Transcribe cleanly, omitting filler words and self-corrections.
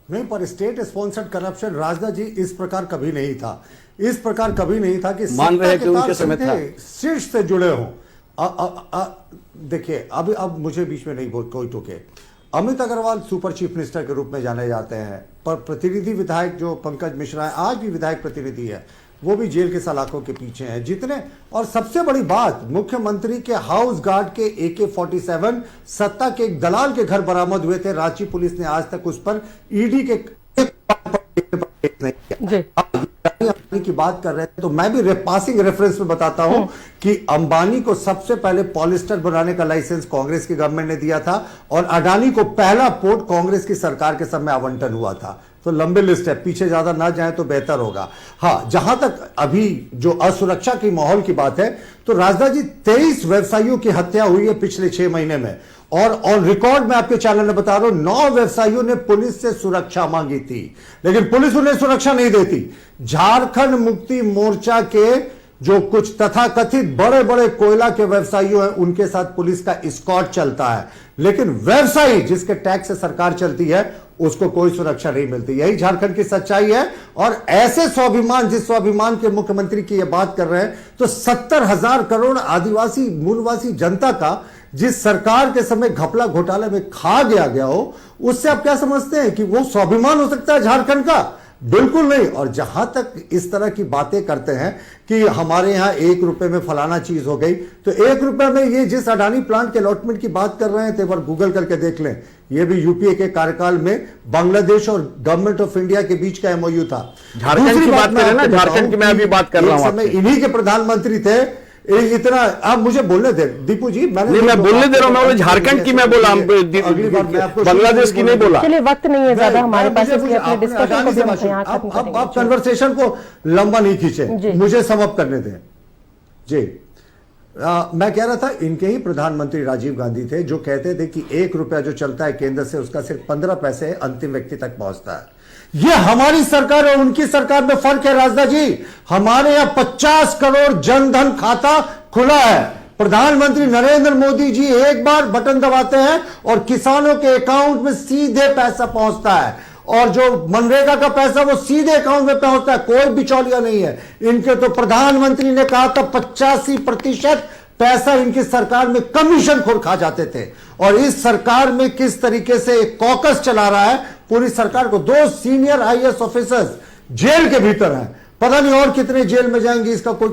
नहीं, पर state sponsored corruption Rajnath ji इस प्रकार कभी नहीं था। इस प्रकार कभी नहीं था कि मान रहे हैं कि उनके समय था, शीर्ष से जुड़े हों। देखिए, अब मुझे बीच में नहीं बोल कोई टोके। Amit Agrawal super chief minister के रूप में जाने जाते हैं, पर प्रतिनिधि विधायक जो पंकज मिश्रा है, आज भी विधायक प्रतिनिधि है, वो भी जेल के सलाखों के पीछे हैं जितने। और सबसे बड़ी बात, मुख्यमंत्री के हाउस गार्ड के AK-47 सत्ता के एक दलाल के घर बरामद हुए थे। रांची पुलिस ने आज तक उस पर ईडी के अंबानी की बात कर रहे हैं, तो मैं भी पासिंग रेफरेंस में बताता हूं कि अंबानी को सबसे पहले पॉलिस्टर बनाने का लाइसेंस कांग्रेस की गवर्नमेंट ने दिया था, और अडानी को पहला पोर्ट कांग्रेस की सरकार के समय आवंटन हुआ था। तो लंबी लिस्ट है, पीछे ज्यादा ना जाए तो बेहतर होगा। हाँ, जहां तक अभी जो असुरक्षा की माहौल की बात है, तो राजनाथ जी 23 व्यवसायियों की हत्या हुई है पिछले 6 महीने में, और ऑन रिकॉर्ड में आपके चैनल में बता रहा हूं 9 व्यवसायियों ने पुलिस से सुरक्षा मांगी थी, लेकिन पुलिस उन्हें सुरक्षा नहीं देती। झारखंड मुक्ति मोर्चा के जो कुछ तथाकथित बड़े बड़े कोयला के व्यवसायियों हैं, उनके साथ पुलिस का स्क्वाड चलता है, लेकिन व्यवसायी जिसके टैक्स से सरकार चलती है उसको कोई सुरक्षा नहीं मिलती। यही झारखंड की सच्चाई है। और ऐसे स्वाभिमान, जिस स्वाभिमान के मुख्यमंत्री की ये बात कर रहे हैं, तो 70,000 करोड़ आदिवासी मूलवासी जनता का जिस सरकार के समय घपला घोटाले में खा गया हो, उससे आप क्या समझते हैं कि वो स्वाभिमान हो सकता है झारखंड का? बिल्कुल नहीं। और जहां तक इस तरह की बातें करते हैं कि हमारे यहां 1 रुपए में फलाना चीज हो गई, तो 1 रुपए में ये जिस अडानी प्लांट के अलॉटमेंट की बात कर रहे हैं, तो एक बार गूगल करके देख लें, ये भी यूपीए के कार्यकाल में बांग्लादेश और गवर्नमेंट ऑफ इंडिया के बीच का MOU था। झारखंड की बात करें ना, झारखंड की मैं अभी बात कर रहा हूं। समय इन्हीं के प्रधानमंत्री थे। इतना आप मुझे बोलने दे दीपू जी, मैं बोलने दे रहा हूं, मैं झारखंड की मैं बोला, बांग्लादेश की नहीं बोला। चलिए, वक्त नहीं है ज्यादा हमारे पास, इसलिए अपने डिस्कशन को भी हम यहां खत्म करेंगे। आप कन्वर्सेशन को लंबा नहीं खींचे, मुझे समाप्त करने दें जी। मैं कह रहा था, इनके ही प्रधानमंत्री राजीव गांधी थे जो कहते थे कि 1 रुपया जो चलता है केंद्र से, उसका सिर्फ 15 पैसे अंतिम व्यक्ति तक पहुंचता है। ये हमारी सरकार और उनकी सरकार में फर्क है राजनाथ जी। हमारे यहां 50 करोड़ जनधन खाता खुला है। प्रधानमंत्री नरेंद्र मोदी जी एक बार बटन दबाते हैं और किसानों के अकाउंट में सीधे पैसा पहुंचता है, और जो मनरेगा का पैसा वो सीधे अकाउंट में पहुंचता है, कोई बिचौलिया नहीं है। इनके तो प्रधानमंत्री ने कहा था 85% पैसा इनकी सरकार में कमीशन खोर खा जाते थे। और इस सरकार में किस तरीके से एक कॉकस चला रहा है पूरी सरकार को। 2 सीनियर IAS ऑफिसर्स जेल के भीतर हैं, पता नहीं और कितने जेल में जाएंगे, इसका कोई